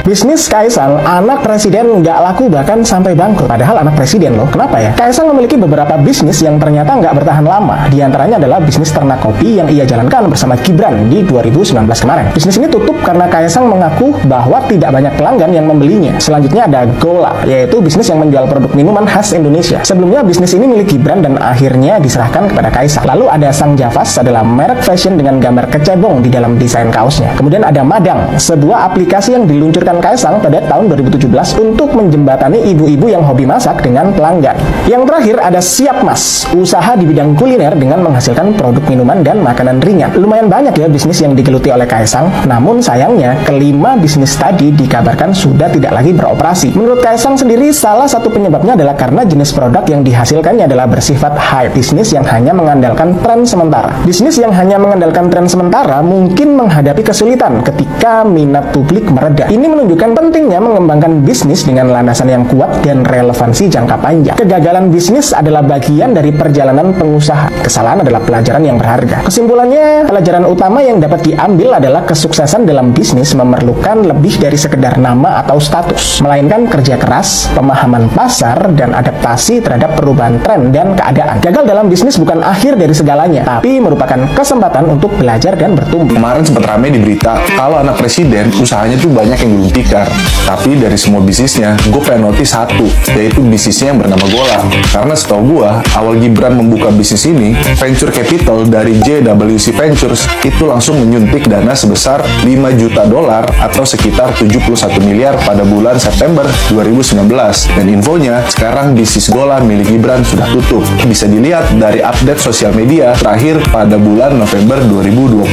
Bisnis Kaisang, anak presiden nggak laku bahkan sampai bangkrut. Padahal anak presiden loh. Kenapa ya? Kaisang memiliki beberapa bisnis yang ternyata nggak bertahan lama. Di antaranya adalah bisnis ternak kopi yang ia jalankan bersama Gibran di 2019 kemarin. Bisnis ini tutup karena Kaisang mengaku bahwa tidak banyak pelanggan yang membelinya. Selanjutnya ada Gola, yaitu bisnis yang menjual produk minuman khas Indonesia. Sebelumnya bisnis ini milik Gibran dan akhirnya diserahkan kepada Kaisang. Lalu ada Sang Javas, adalah merek fashion dengan gambar kecebong di dalam desain kaosnya. Kemudian ada Madang, sebuah aplikasi yang diluncurkan Kaisang pada tahun 2017 untuk menjembatani ibu-ibu yang hobi masak dengan pelanggan. Yang terakhir ada Siap Mas, usaha di bidang kuliner dengan menghasilkan produk minuman dan makanan ringan. Lumayan banyak ya bisnis yang digeluti oleh Kaisang, namun sayangnya kelima bisnis tadi dikabarkan sudah tidak lagi beroperasi. Menurut Kaisang sendiri, salah satu penyebabnya adalah karena jenis produk yang dihasilkannya adalah bersifat hype, bisnis yang hanya mengandalkan tren sementara. Bisnis yang hanya mengandalkan tren sementara mungkin menghadapi kesulitan ketika minat publik mereda. Ini menunjukkan pentingnya mengembangkan bisnis dengan landasan yang kuat dan relevansi jangka panjang. Kegagalan bisnis adalah bagian dari perjalanan pengusaha. Kesalahan adalah pelajaran yang berharga. Kesimpulannya, pelajaran utama yang dapat diambil adalah kesuksesan dalam bisnis memerlukan lebih dari sekedar nama atau status, melainkan kerja keras, pemahaman pasar, dan adaptasi terhadap perubahan tren dan keadaan. Gagal dalam bisnis bukan akhir dari segalanya, tapi merupakan kesempatan untuk belajar dan bertumbuh. Kemarin sempat ramai di berita kalau anak presiden usahanya tuh banyak yang gulung tikar. Tapi dari semua bisnisnya, gue pengen notice satu, yaitu bisnisnya yang bernama Gola. Karena setahu gue, awal Gibran membuka bisnis ini, venture capital dari JWC Ventures itu langsung menyuntik dana sebesar 5 juta dolar atau sekitar 71 miliar pada bulan September 2019. Dan infonya, sekarang bisnis Gola milik Gibran sudah tutup. Bisa dilihat dari update sosial media terakhir pada bulan November 2020.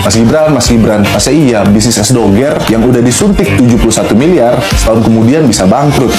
Mas Gibran, masa iya bisnis es doger yang udah disuntik 71 miliar setahun kemudian bisa bangkrut?